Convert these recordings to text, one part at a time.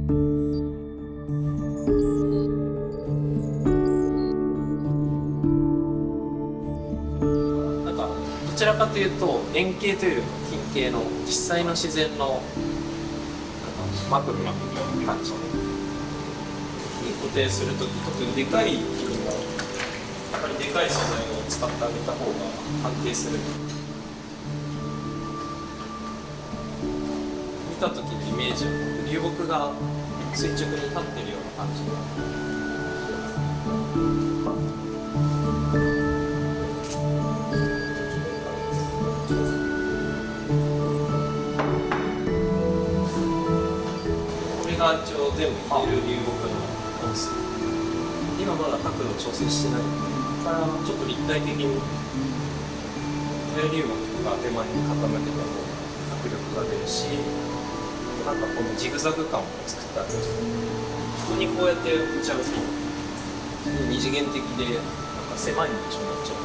なんかどちらかというと円形というよりも近形の実際の自然のマクロな感じに固定するとき、特にでかい木にもやっぱりでかい素材を使ってあげた方が安定する。見た時のイメージは流木が垂直に立ってるような感じ。これが一応全部入れる流木の本数。今まだ角度調整してないので、ここからちょっと立体的に流木とか手前に傾けた方が迫力が出るし、なんかこのジグザグ感を作ってあるんですけど、ここにこうやって打ち合うと二次元的でなんか狭い印象になっちゃう。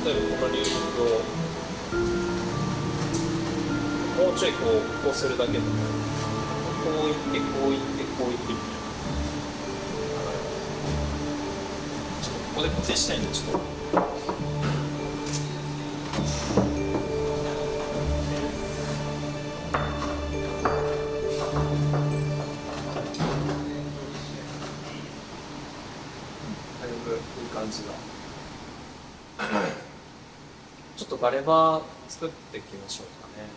例えばこの流木をもうちょいこうするだけでも、こういってこういってこういってみたいな。ちょっとここで固定したいんでちょっと。いい感じだ。ちょっとガレバー作っていきましょうかね。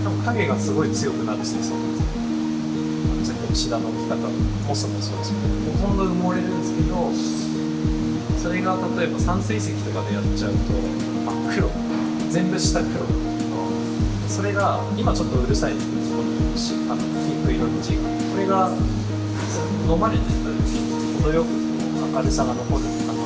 多分影がすごい強くなる水槽なんですよ。さっきのシダの置き方、モスもそうですけど、ほとんど埋もれるんですけど、それが例えば散水石とかでやっちゃうと真っ黒、全部下黒。それが今ちょっとうるさいこのピンク色の字が、これが飲まれてた時に程よく明るさが残るかな。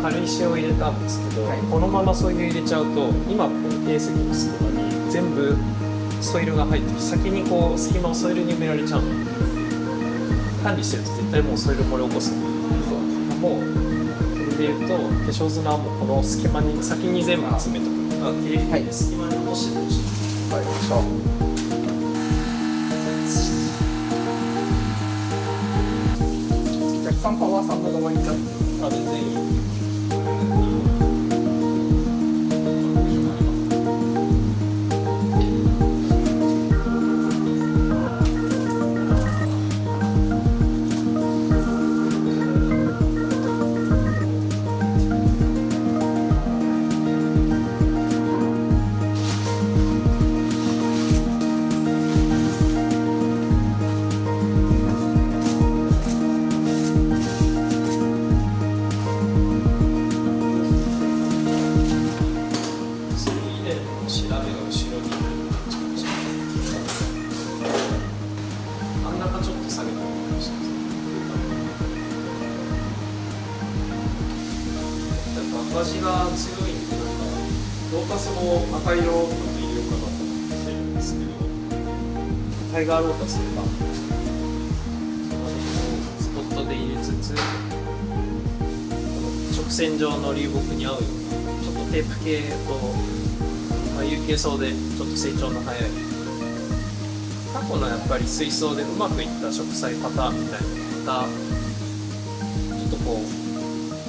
軽石を入れたんですけど、このままソイル入れちゃうと、今この定石の隙間に全部ソイルが入ってる。先にこう隙間をソイルに埋められちゃうので、管理してると絶対もうソイル漏れ起こすんで、もうそれでいうと化粧砂はもうこの隙間に先に全部詰めとく。きれいに隙間に落としてほしい。わかりました。若干パワーさんの側にいちゃって。全然いい。味が強いんで、ロータスも赤色をちょっと入れようかなと思ってるんですけど、タイガーロータスがスポットで入れつつ、直線状の流木に合うようなちょっとテープ系と、有機層でちょっと成長の早い、過去のやっぱり水槽でうまくいった植栽パターンみたいなのをまたちょっとこ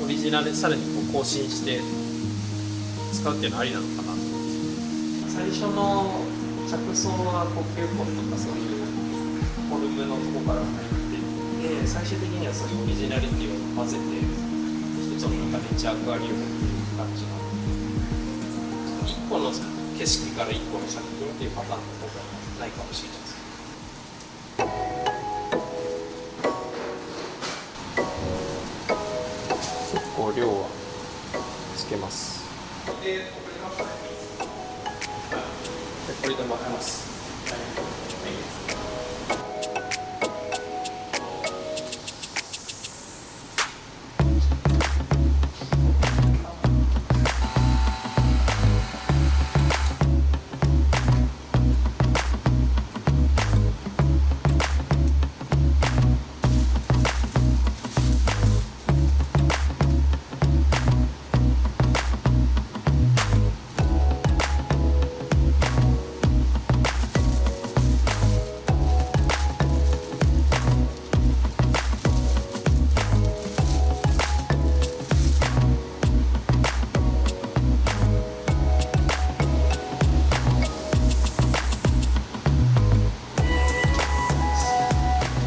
うオリジナルでさらにこう更新して使うっていうのはありなのかな。最初の着想は呼吸痕とかそういうフォルムのとこから入っていって、最終的にはそういうオリジナリティを混ぜて一つの中で1アクアリウムっていう感じの1個の景色から1個の作品っていうパターンの方がないかもしれないです。結構量はつけます。でこれで巻きます。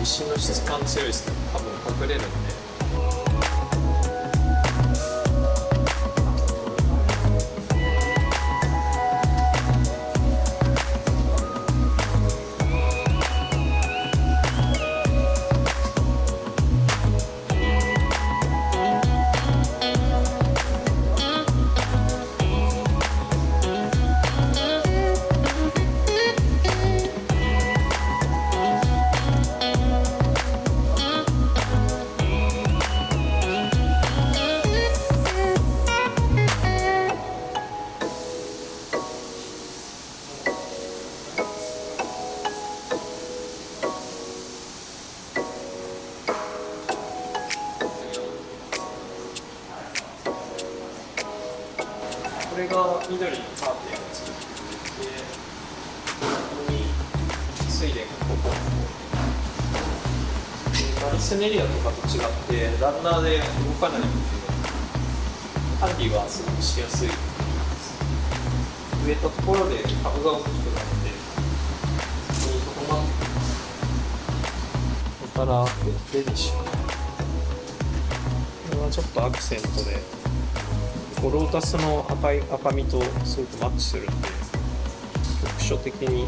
石の質感強いですね。多分隠れるんで。これが緑のカーテンを作ってで、ここに水田がここで、マリスネリアとかと違ってランナーで動かないので管理はすごくしやすいです。植えたところで株が大きくなってそこにとどまってきます。それからレディッシュ、これはちょっとアクセントでロータスの赤みとすごくマッチするんで、局所的に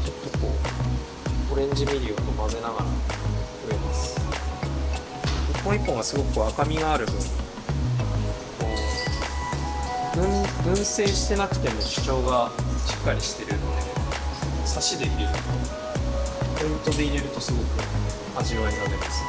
ちょっとこうオレンジミリオと混ぜながら植えます。一本一本がすごく赤みがある分、群生してなくても主張がしっかりしてるので、差しで入れるとポイントで入れるとすごく味わいが出ます。